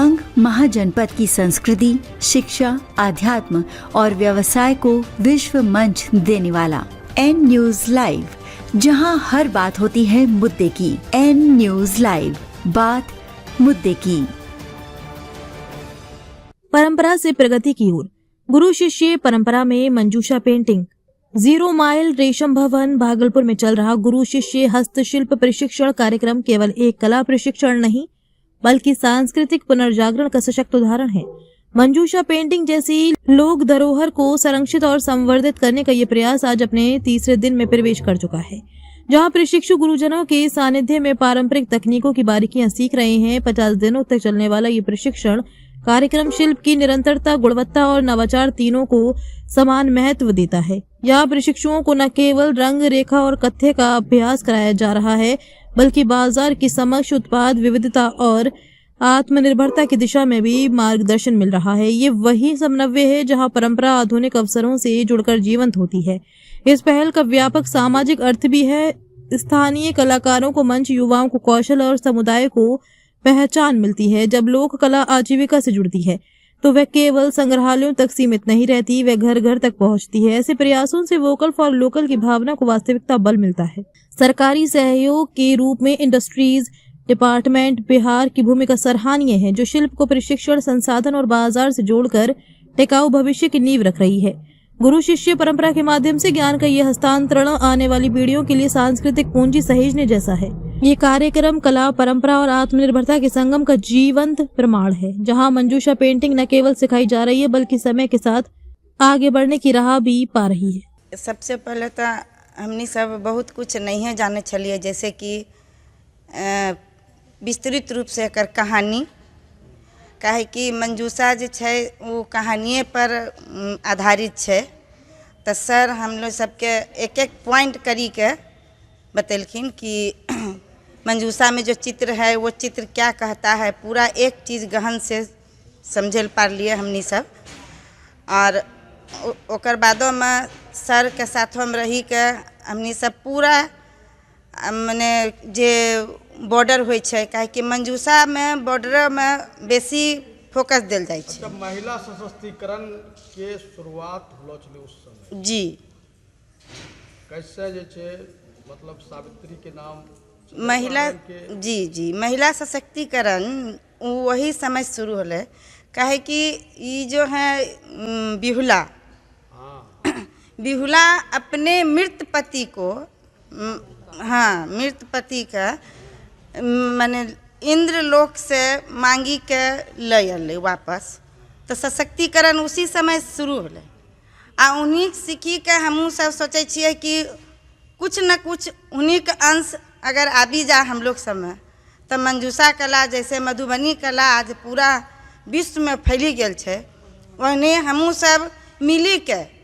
अंग महाजनपद की संस्कृति, शिक्षा, आध्यात्म और व्यवसाय को विश्व मंच देने वाला एन न्यूज लाइव, जहां हर बात होती है मुद्दे की। एन न्यूज लाइव, बात मुद्दे की। परंपरा से प्रगति की ओर, गुरु शिष्य परंपरा में मंजूषा पेंटिंग। 0 माइल रेशम भवन भागलपुर में चल रहा गुरु शिष्य हस्तशिल्प प्रशिक्षण कार्यक्रम केवल एक कला प्रशिक्षण नहीं बल्कि सांस्कृतिक पुनर्जागरण का सशक्त उदाहरण है। मंजूषा पेंटिंग जैसी लोक धरोहर को संरक्षित और संवर्धित करने का ये प्रयास आज अपने तीसरे दिन में प्रवेश कर चुका है, जहां प्रशिक्षु गुरुजनों के सानिध्य में पारंपरिक तकनीकों की बारीकियां सीख रहे हैं। 50 दिनों तक चलने वाला ये प्रशिक्षण कार्यक्रम शिल्प की निरंतरता, गुणवत्ता और नवाचार तीनों को समान महत्व देता है। यहाँ प्रशिक्षुओं को न केवल रंग, रेखा और कथ्य का अभ्यास कराया जा रहा है बल्कि बाजार की समक्ष उत्पाद विविधता और आत्मनिर्भरता की दिशा में भी मार्गदर्शन मिल रहा है। ये वही समन्वय है जहाँ परंपरा आधुनिक अवसरों से जुड़कर जीवंत होती है। इस पहल का व्यापक सामाजिक अर्थ भी है। स्थानीय कलाकारों को मंच, युवाओं को कौशल और समुदाय को पहचान मिलती है। जब लोक कला आजीविका से जुड़ती है तो वह केवल संग्रहालयों तक सीमित नहीं रहती, वह घर घर तक पहुंचती है। ऐसे प्रयासों से वोकल फॉर लोकल की भावना को वास्तविकता बल मिलता है। सरकारी सहयोग के रूप में इंडस्ट्रीज डिपार्टमेंट बिहार की भूमिका सराहनीय है, जो शिल्प को प्रशिक्षण, संसाधन और बाजार से जोड़कर टिकाऊ भविष्य की नींव रख रही है। गुरु शिष्य परंपरा के माध्यम से ज्ञान का यह हस्तांतरण आने वाली पीढ़ियों के लिए सांस्कृतिक पूंजी सहेजने जैसा है। ये कार्यक्रम कला, परंपरा और आत्मनिर्भरता के संगम का जीवंत प्रमाण है, जहां मंजूषा पेंटिंग न केवल सिखाई जा रही है बल्कि समय के साथ आगे बढ़ने की राह भी पा रही है। सबसे पहले तो हमनी सब बहुत कुछ नहीं है जाने छलिए, जैसे कि विस्तृत रूप से एकर कहानी, काहे कि मंजूषा जे छै वो कहानिए पर आधारित छै। तो सर हम लोग सबके एक एक पॉइंट करी के बतेलखिन कि मंजूषा में जो चित्र है वो चित्र क्या कहता है, पूरा एक चीज़ गहन से समझे पार लिए हमनी सब। और ओकर बादो में सर के साथों में रही के हमनी सब पूरा मने जे बॉर्डर होइ छै, काहे कि मंजूषा में बॉर्डर में बेसी फोकस देल जाइ छै। जब महिला सशक्तिकरण के शुरुआत होलो छले उस समय जी कैसे जे छै मतलब सावित्री के नाम महिला जी महिला सशक्तिकरण वही समय शुरू होले, काहे कि ये जो है बिहुला बिहुला अपने मृत पति को मृत पति का माने इंद्र लोक से मांगी के ले अल वापस। तो सशक्तिकरण उसी समय शुरू होले। आ उन्हीं सीखी के हमहूँ सब सोचे छिए कि कुछ न कुछ उन्हीं के अंश अगर आबी जा हम लोग सब में, तो मंजूषा कला जैसे मधुबनी कला आज पूरा विश्व में फैली गेल छै, वहने हमहूँ सब मिली के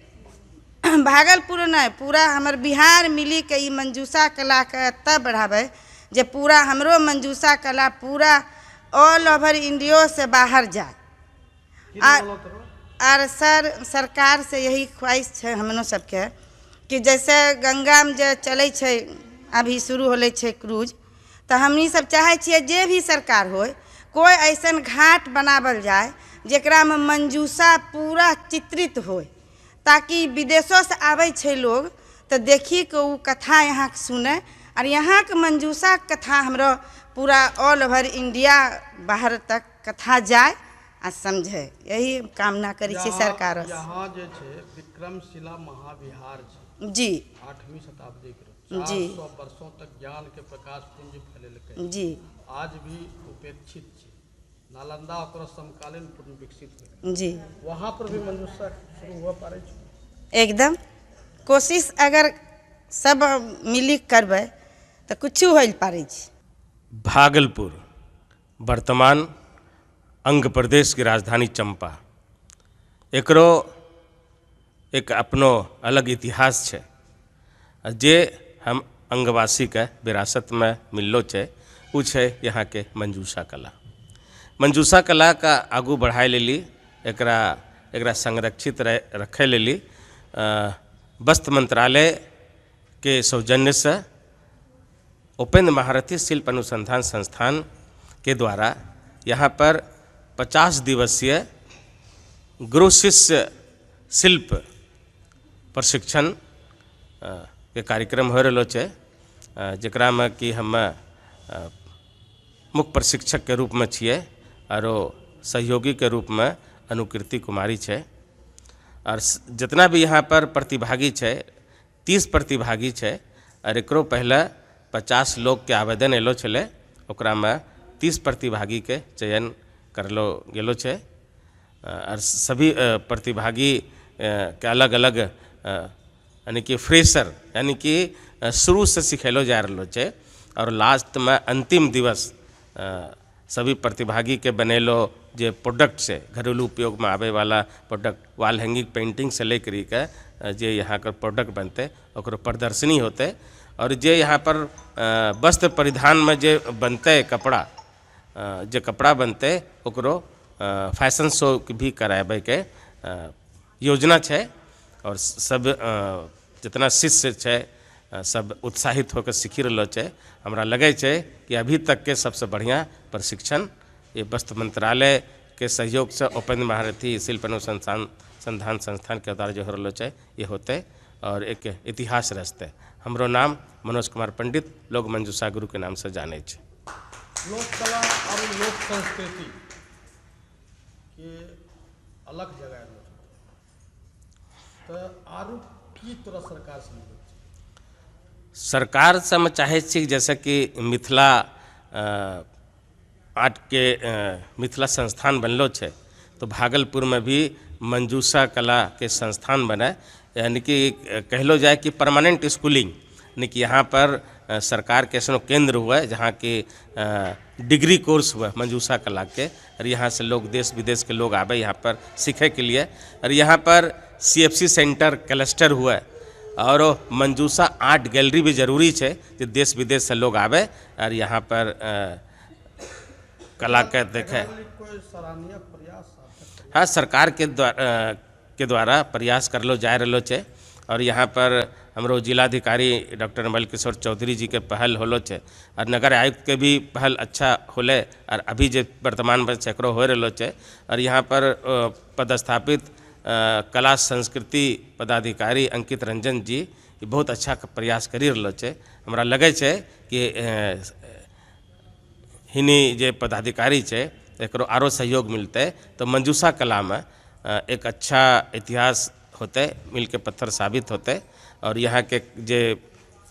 भागलपुर नहीं पूरा हमर बिहार मिली के ई मंजूषा कला के तब बढ़ावे जे पूरा हमरो मंजूषा कला पूरा ऑल ओवर इंडिया से बाहर जाए। और सरकार से यही ख्वाहिश है हमनो सबके कि जैसे गंगा में जे चले छै अभी शुरू होले छै क्रूज, तो हमनी सब चाहे छिए जे भी सरकार होय कोई ऐसन घाट बनावल जाए जेकरा में मंजूषा पूरा चित्रित होय, ताकि विदेशों से आवे छै लोग तो देखी के वो कथा यहाँ सुने और यहाँ के मंजूषा कथा हमरो पूरा ऑल ओवर इंडिया बाहर तक कथा जाए आ समझे। यही कामना करी छी सरकार। यहाँ जे छै विक्रमशिला महाविहार छै जी 8वीं शताब्दी के 400 वर्षों तक ज्ञान के प्रकाश पुंज फैलेलकै जी, आज भी उपेक्षित छै। नालंदा ओकर समकालीन पूर्ण विकसित जी, वहाँ पर भी मंजूषा शुरू हुआ पारे छै। एकदम कोशिश अगर सब मिली करबे तो कुछ हो पारे छै। भागलपुर वर्तमान अंग प्रदेश की राजधानी चंपा, एकरो एक अपनो अलग इतिहास छै जे हम अंगवासी के विरासत में मिललो छै। उ छै यहाँ के मंजूषा कला। मंजूषा कला का आगू बढ़ाए लेली एकरा संरक्षित रखे लेली वस्त्र मंत्रालय के सौजन्य से उपेंद्र महारथी शिल्प अनुसंधान संस्थान के द्वारा यहाँ पर 50 दिवसीय गुरु शिष्य शिल्प प्रशिक्षण के कार्यक्रम हो रहा है, जकरा में कि हम मुख्य प्रशिक्षक के रूप में छिए और सहयोगी के रूप में अनुकृति कुमारी है। और जितना भी यहाँ पर प्रतिभागी है 30 प्रतिभागी है और एकरो पहले 50 लोग के आवेदन एलो छे, ओकरा में 30 प्रतिभागी के चयन करलो गेलो छे। और सभी प्रतिभागी के अलग अलग यानी कि फ्रेशर यानी कि शुरू से सिखेलो जा रहा है और लास्ट में अंतिम दिवस सभी प्रतिभागी के बनेलो जे प्रोडक्ट से घरेलू उपयोग में आवे वाला प्रोडक्ट वॉल हैंगिंग पेंटिंग से लेकर के जे यहाँ कर प्रोडक्ट बनते ओकरो प्रदर्शनी होते और जे यहाँ पर वस्त्र परिधान में जे बनते कपड़ा जे कपड़ा बनते ओकरो फैशन शो भी कराबे के योजना है। और सब जितना शिष्य है सब उत्साहित होकर सीखी रहा है। हमरा लगे है कि अभी तक के सबसे बढ़िया प्रशिक्षण ये वस्त्र मंत्रालय के सहयोग से ओपन भारतीय शिल्प अनुसंधान संस्थान के द्वारा जो हो रहा है ये होते और एक इतिहास रचते। हमरो नाम मनोज कुमार पंडित, लोग मंजूषा गुरु के नाम से जाने छे। लोक कला और लोक संस्कृति के अलग जगह तो आरू की तरह सरकार से सरकार से हम चाहे छी जैसे कि मिथिला आर्ट के मिथिला संस्थान बनलो है तो भागलपुर में भी मंजूषा कला के संस्थान बने, यानी कि कहलो जाए कि परमानेंट स्कूलिंग, यानी कि यहाँ पर सरकार के ऐसा केंद्र हुआ है जहाँ के डिग्री कोर्स हुआ मंजूषा कला के और यहाँ से लोग देश विदेश के लोग आवे यहाँ पर सीखे के लिए। और यहाँ पर CFC सेंटर क्लस्टर हुआ है और मंजूषा आर्ट गैलरी भी जरूरी है जो देश विदेश से लोग आवे और यहाँ पर कला के देखे। कोई सराहनीय प्रयास हाँ, सरकार के द्वारा प्रयास करलो जा रहा है और यहाँ पर हमरो जिलाधिकारी डॉक्टर नवल किशोर चौधरी जी के पहल होलो है और नगर आयुक्त के भी पहल अच्छा होले और अभी जो वर्तमान में सैकड़ों हो रहा है। और यहाँ पर पदस्थापित कला संस्कृति पदाधिकारी अंकित रंजन जी बहुत अच्छा प्रयास करी रहा है। हमरा लगे है कि हिनी जे पदाधिकारी है एकरो आरो सहयोग मिलते तो मंजूषा कला में एक अच्छा इतिहास होते, मिल के पत्थर साबित होते। और यहाँ के जे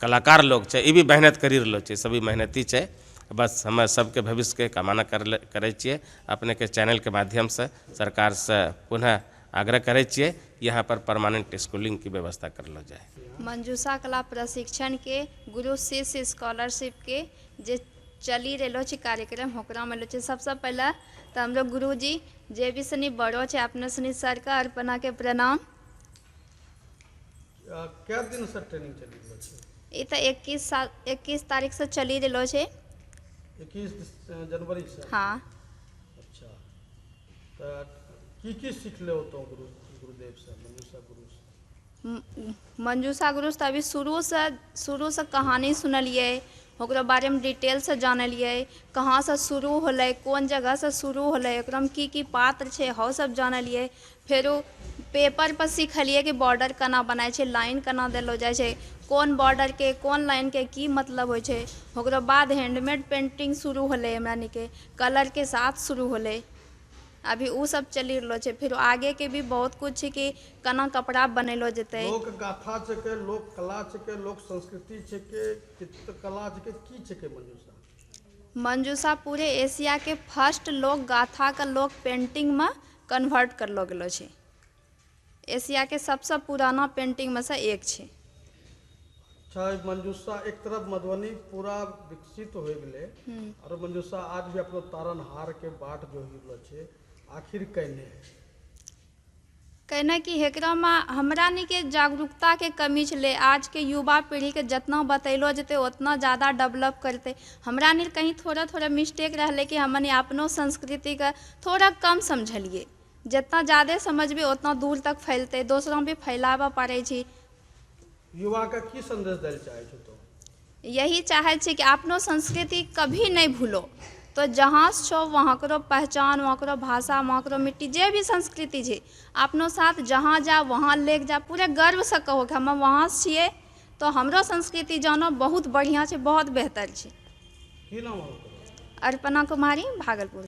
कलाकार लोग है ये भी मेहनत करी रहा है, सभी मेहनती है। बस हम सबके भविष्य के कामना करे छिए। अपने के चैनल के माध्यम से सरकार से पुनः आग्रह करे छिए यहाँ पर परमानेंट स्कूलिंग की व्यवस्था करलो जाए। मंजूषा कला प्रशिक्षण के गुरु शिष्य स्कॉलरशिप के जे चली रहो कार्यक्रम होकरा में सबसे पहले तो हम लोग गुरु जी जे भी सनी बड़ो है अपने सनी सर का अर्पणा के प्रणाम। क्या दिन से ट्रेनिंग चली रही है? ये तो 21 तारीख से चली रहो है। 21 जनवरी से? हाँ। अच्छा, तो की सीख ले होता हूँ गुरुदेव से, मंजूषा गुरु से? मंजूषा गुरु से अभी शुरू से कहानी सुनलिए, ओकरा बारे में डिटेल से जानलिए, कहाँ से शुरू होले, कौन जगह से शुरू होले, ओकरा में की पात्र है हो सब जानलिए। फिर पेपर पर सीखलिए कि बॉर्डर केना बनाए छे, लाइन केना देलो जाए छे, कौन बॉर्डर के कौन लाइन के की मतलब हो छे। ओकरा बाद हैंडमेड पेंटिंग शुरू होले, हमरा के कलर के साथ शुरू होले, अभी वो सब चली रहा है। फिर आगे के भी बहुत कुछ है कि केना कपड़ा बनेलो जते। लोक गाथा छके, लोक कला छके, लोक संस्कृति छके, चित्रकला छके, की छके मंजूषा? मंजूषा पूरे एशिया के फर्स्ट लोक गाथा का लोक पेंटिंग में कन्वर्ट करलो गेलो छे। एशिया के सबसे पुराना पेंटिंग में से एक छे। अच्छा, मंजूषा एक तरफ मधुबनी पूरा विकसित हो गए और मंजूषा आज भी अपना तारनहार के बाट जो हिलो छे, आखिर कहना कि हेकरा में हमरा नी के जागरूकता के कमी छे। आज के युवा पीढ़ी के जितना बतैलो जते उतना ज़्यादा डेवलप करते। हमरा नी कहीं थोड़ा मिस्टेक रहले कि हमने अपनो संस्कृति का थोड़ा कम समझलिए। जितना ज़्यादा समझबे उतना दूर तक फैलते, दूसरों भी फैलावा पड़े छी। युवा का की संदेश देल चाहे छो? तो यही चाहे छे कि अपनो संस्कृति कभी नहीं भूलो, तो जहाँ से छो वहाँ करो पहचान, वहाँ करो भाषा, वहाँ करो मिट्टी, जे भी संस्कृति है अपनो साथ जहाँ जा वहाँ ले जा, पूरे गर्व से कहो कि हम वहाँ से छिए तो हमरो संस्कृति जानो बहुत बढ़िया है, बहुत बेहतर है। की नाम है? अर्पणा कुमारी, भागलपुर।